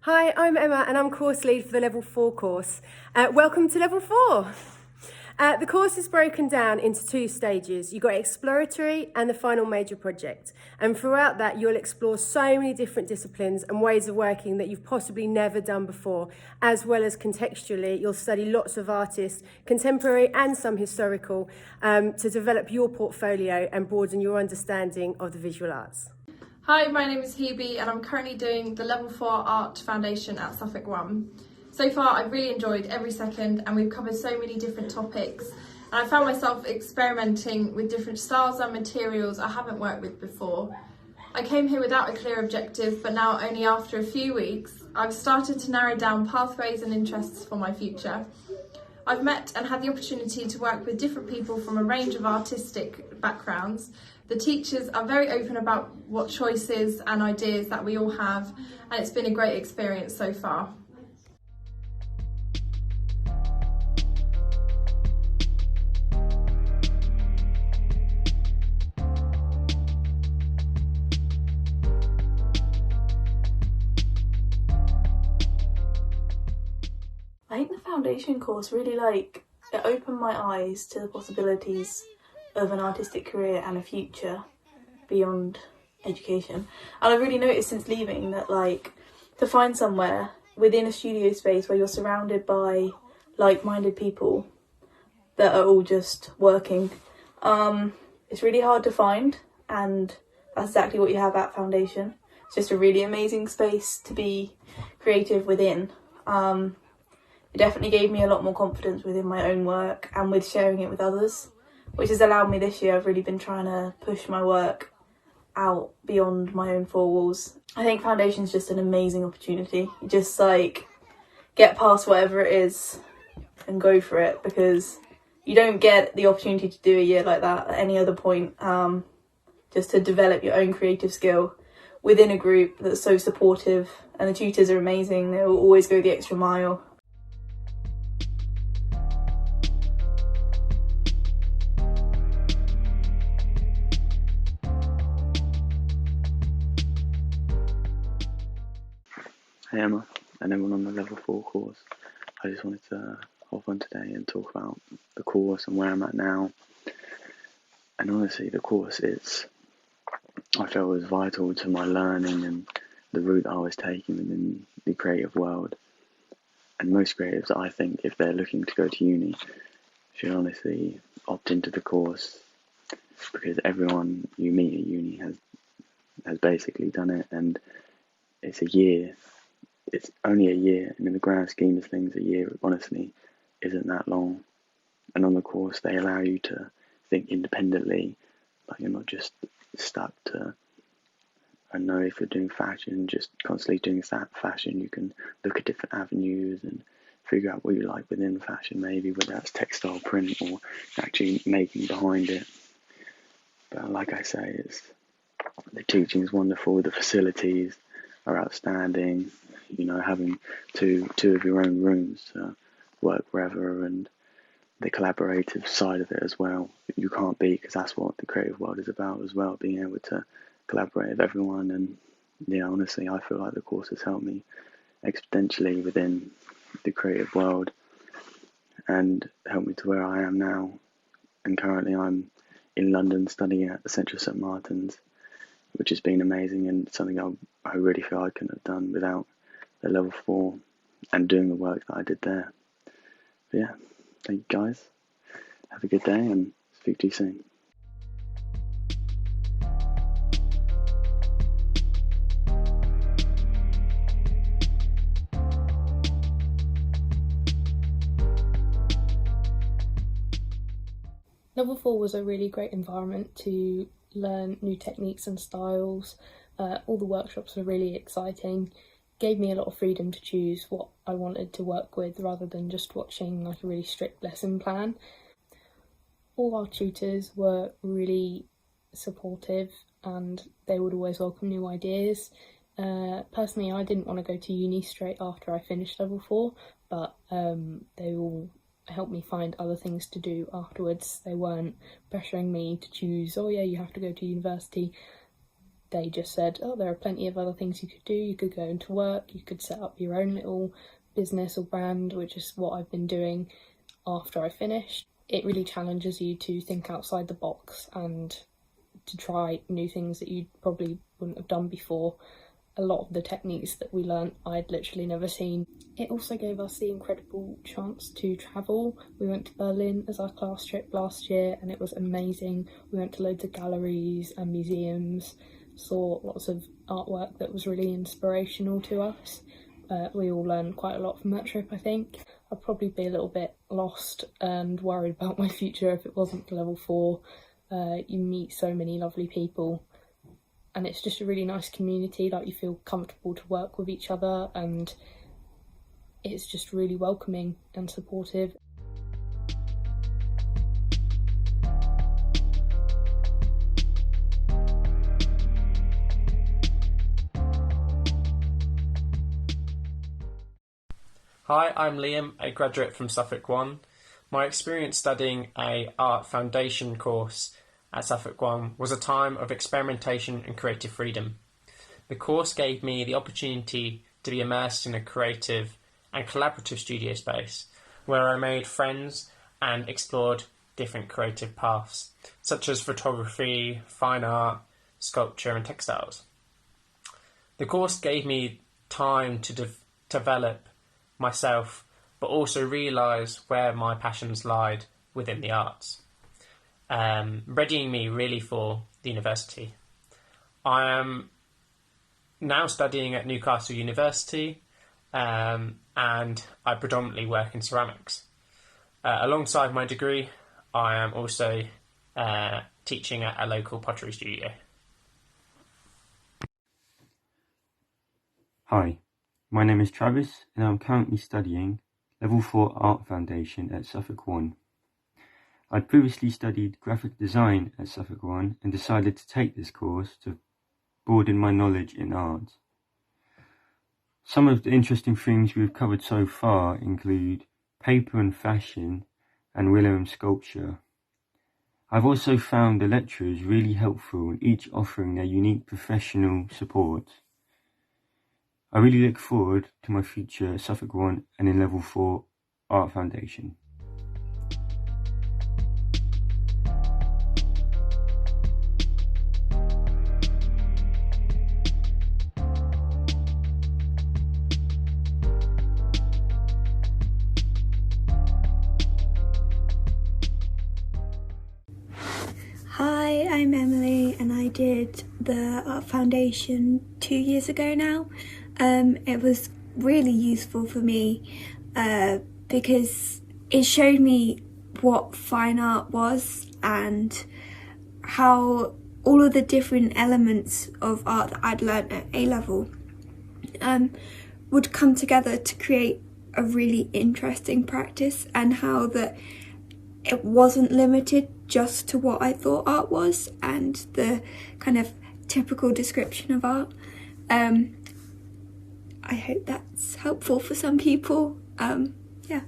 Hi, I'm Emma and I'm course lead for the Level 4 course. Welcome to Level 4. The course is broken down into two stages. You've got exploratory and the final major project. And throughout that, you'll explore so many different disciplines and ways of working that you've possibly never done before, as well as contextually, you'll study lots of artists, contemporary and some historical, to develop your portfolio and broaden your understanding of the visual arts. Hi, my name is Hebe and I'm currently doing the Level 4 Art Foundation at Suffolk 1. So far I've really enjoyed every second and we've covered so many different topics, and I found myself experimenting with different styles and materials I haven't worked with before. I came here without a clear objective, but now only after a few weeks I've started to narrow down pathways and interests for my future. I've met and had the opportunity to work with different people from a range of artistic backgrounds. The teachers are very open about what choices and ideas that we all have, and it's been a great experience so far. I think the foundation course really it opened my eyes to the possibilities of an artistic career and a future beyond education. And I've really noticed since leaving that to find somewhere within a studio space where you're surrounded by like-minded people that are all just working, it's really hard to find, and that's exactly what you have at foundation. It's just a really amazing space to be creative within. It definitely gave me a lot more confidence within my own work and with sharing it with others, which has allowed me this year. I've really been trying to push my work out beyond my own four walls. I think foundation's just an amazing opportunity. You just get past whatever it is and go for it, because you don't get the opportunity to do a year like that at any other point, just to develop your own creative skill within a group that's so supportive, and the tutors are amazing. They will always go the extra mile. Hey Emma, and everyone on the Level 4 course. I just wanted to hop on today and talk about the course and where I'm at now. And honestly, the course I felt was vital to my learning and the route I was taking within the creative world. And most creatives, I think, if they're looking to go to uni, should honestly opt into the course, because everyone you meet at uni has basically done it, and it's a year. It's only a year, and in the grand scheme of things, a year honestly isn't that long. And on the course, they allow you to think independently, you're not just stuck to, I don't know, if you're doing fashion, just constantly doing fashion. You can look at different avenues and figure out what you like within fashion, maybe whether that's textile, print, or actually making behind it. But like I say, the teaching is wonderful, the facilities are outstanding. Having two of your own rooms to work wherever, and the collaborative side of it as well. You can't beat, because that's what the creative world is about as well, being able to collaborate with everyone. And honestly, I feel like the course has helped me exponentially within the creative world and helped me to where I am now. And currently I'm in London studying at the Central St Martin's, which has been amazing and something I really feel I couldn't have done without the Level 4 and doing the work that I did there. But yeah, thank you guys. Have a good day and speak to you soon. Level 4 was a really great environment to learn new techniques and styles. All the workshops were really exciting. Gave me a lot of freedom to choose what I wanted to work with rather than just watching a really strict lesson plan. All our tutors were really supportive and they would always welcome new ideas. Personally, I didn't want to go to uni straight after I finished Level 4, but they all helped me find other things to do afterwards. They weren't pressuring me to choose, oh yeah, you have to go to university. they just said, oh, there are plenty of other things you could do. You could go into work, you could set up your own little business or brand, which is what I've been doing after I finished. It really challenges you to think outside the box and to try new things that you probably wouldn't have done before. A lot of the techniques that we learnt I'd literally never seen. It also gave us the incredible chance to travel. We went to Berlin as our class trip last year and it was amazing. We went to loads of galleries and museums, saw lots of artwork that was really inspirational to us. We all learned quite a lot from that trip, I think. I'd probably be a little bit lost and worried about my future if it wasn't for level 4. You meet so many lovely people and it's just a really nice community. Like, you feel comfortable to work with each other and it's just really welcoming and supportive. Hi, I'm Liam, a graduate from Suffolk One. My experience studying a art foundation course at Suffolk One was a time of experimentation and creative freedom. The course gave me the opportunity to be immersed in a creative and collaborative studio space where I made friends and explored different creative paths, such as photography, fine art, sculpture and textiles. The course gave me time to develop myself, but also realise where my passions lied within the arts, readying me really for the university. I am now studying at Newcastle University, and I predominantly work in ceramics. Alongside my degree, I am also teaching at a local pottery studio. Hi, my name is Travis and I'm currently studying Level 4 Art Foundation at Suffolk One. I'd previously studied graphic design at Suffolk One and decided to take this course to broaden my knowledge in art. Some of the interesting things we've covered so far include paper and fashion and willow and sculpture. I've also found the lecturers really helpful, each offering their unique professional support. I really look forward to my future at Suffolk One and in Level 4 Art Foundation. Hi, I'm Emily and I did the Art Foundation 2 years ago now. It was really useful for me because it showed me what fine art was and how all of the different elements of art that I'd learnt at A-level would come together to create a really interesting practice, and how that it wasn't limited just to what I thought art was and the kind of typical description of art. I hope that's helpful for some people. Yeah.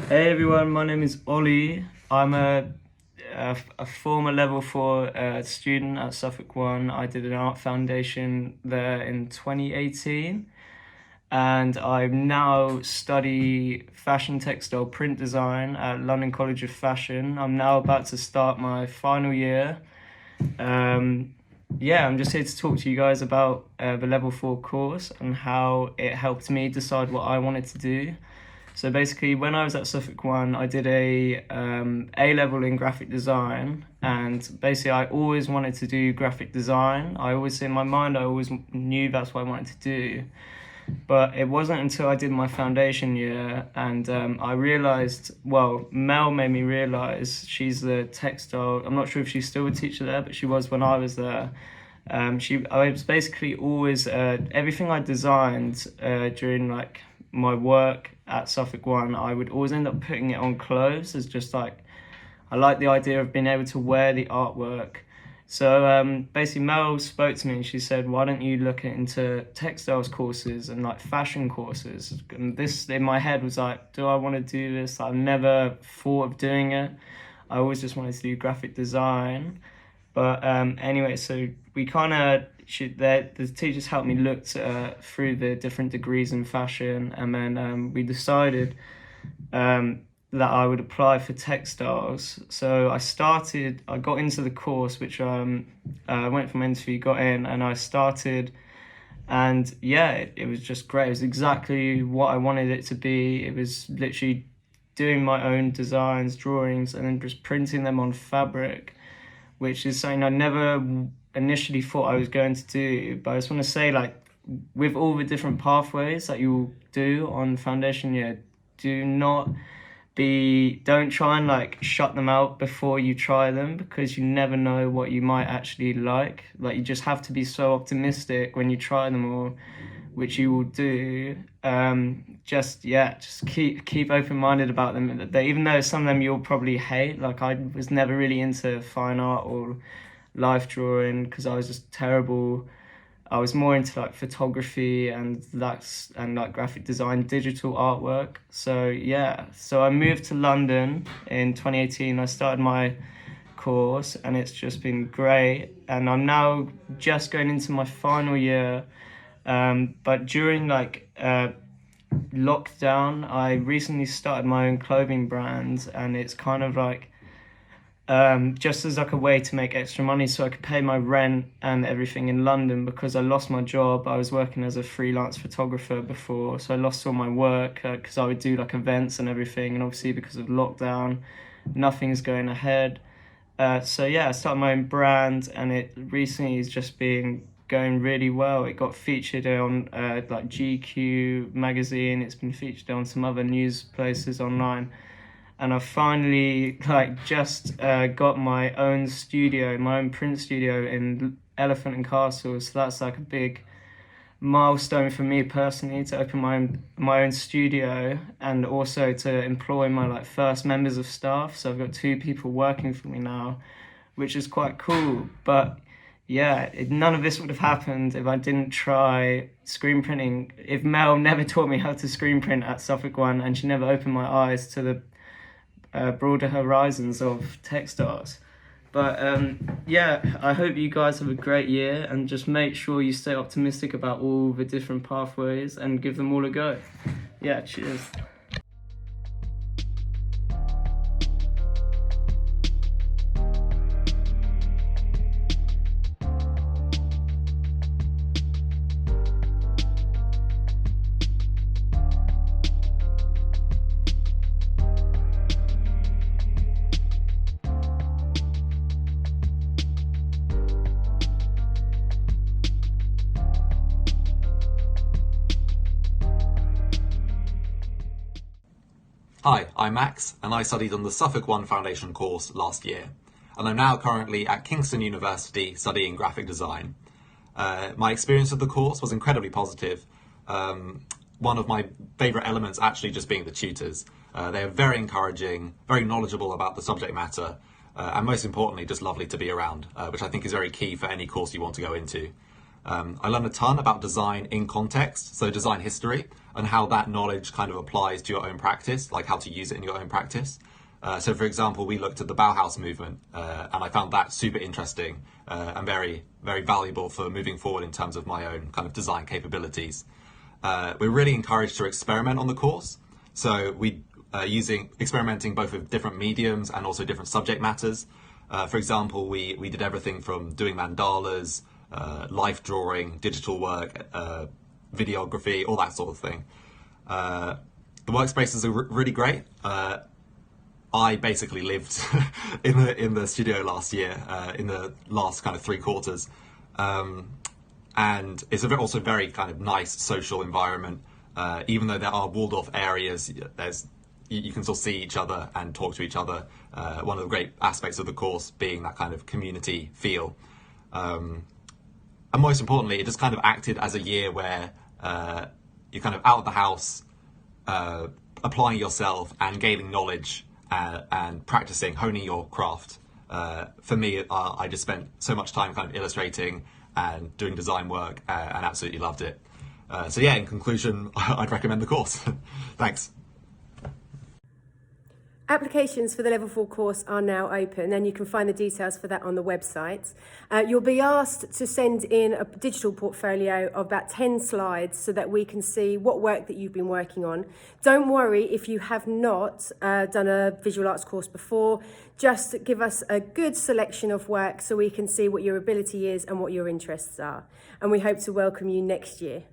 Hey everyone, my name is Ollie. I'm a former Level 4 student at Suffolk One. I did an art foundation there in 2018 and I now study fashion textile print design at London College of Fashion. I'm now about to start my final year Yeah, I'm just here to talk to you guys about the Level 4 course and how it helped me decide what I wanted to do. So basically, when I was at Suffolk One, I did a A-level in graphic design, and basically I always wanted to do graphic design. In my mind, I always knew that's what I wanted to do. But it wasn't until I did my foundation year and I realised, well, Mel made me realise, she's the textile, I'm not sure if she's still a teacher there, but she was when I was there. I was basically always, everything I designed during like my work at Suffolk One, I would always end up putting it on clothes as just like, I like the idea of being able to wear the artwork. So basically Mel spoke to me and she said, why don't you look into textiles courses and like fashion courses? And this in my head was like, do I want to do this? I've never thought of doing it. I always just wanted to do graphic design. But anyway, so we kind of, the teachers helped me look through the different degrees in fashion, and then we decided that I would apply for textiles. So I got into the course, which I went from interview, got in, and I started, and yeah, it was just great. It was exactly what I wanted it to be. It was literally doing my own designs, drawings, and then just printing them on fabric, which is something I never initially thought I was going to do. But I just want to say, like, with all the different pathways that you'll do on foundation year, don't try and like shut them out before you try them, because you never know what you might actually like. Like, you just have to be so optimistic when you try them all, which you will do. Just keep open-minded about them. Even though some of them you'll probably hate. Like, I was never really into fine art or life drawing because I was just terrible. I was more into like photography and like graphic design, digital artwork. So I moved to London in 2018. I started my course and it's just been great. And I'm now just going into my final year. But during lockdown, I recently started my own clothing brand, and it's kind of like just as like a way to make extra money so I could pay my rent and everything in London, because I lost my job. I was working as a freelance photographer before, so I lost all my work because I would do like events and everything, and obviously because of lockdown, nothing's going ahead. I started my own brand, and it recently has just been going really well. It got featured on like GQ magazine. It's been featured on some other news places online. And I finally just got my own studio, my own print studio in Elephant and Castle. So that's like a big milestone for me personally, to open my own studio, and also to employ my first members of staff. So I've got 2 people working for me now, which is quite cool. But yeah, none of this would have happened if I didn't try screen printing. If Mel never taught me how to screen print at Suffolk One, and she never opened my eyes to the broader horizons of textiles. But I hope you guys have a great year, and just make sure you stay optimistic about all the different pathways and give them all a go. Yeah, cheers. Hi, I'm Max, and I studied on the Suffolk One Foundation course last year, and I'm now currently at Kingston University studying graphic design. My experience of the course was incredibly positive. One of my favourite elements actually just being the tutors. They are very encouraging, very knowledgeable about the subject matter, and most importantly, just lovely to be around, which I think is very key for any course you want to go into. I learned a ton about design in context, so design history, and how that knowledge kind of applies to your own practice, like how to use it in your own practice. So for example, we looked at the Bauhaus movement, and I found that super interesting and very, very valuable for moving forward in terms of my own kind of design capabilities. We're really encouraged to experiment on the course. So we experimenting both with different mediums and also different subject matters. For example, we did everything from doing mandalas, life drawing, digital work, videography, all that sort of thing. The workspaces are really great. I basically lived in the studio last year, in the last kind of 3 quarters, and it's also very kind of nice social environment. Even though there are walled off areas, you can still see each other and talk to each other. One of the great aspects of the course being that kind of community feel. And most importantly, it just kind of acted as a year where you're kind of out of the house, applying yourself and gaining knowledge and practicing, honing your craft. For me, I just spent so much time kind of illustrating and doing design work and absolutely loved it. So yeah, in conclusion, I'd recommend the course. Thanks. Applications for the Level 4 course are now open, and you can find the details for that on the website. You'll be asked to send in a digital portfolio of about 10 slides so that we can see what work that you've been working on. Don't worry if you have not done a visual arts course before. Just give us a good selection of work so we can see what your ability is and what your interests are. And we hope to welcome you next year.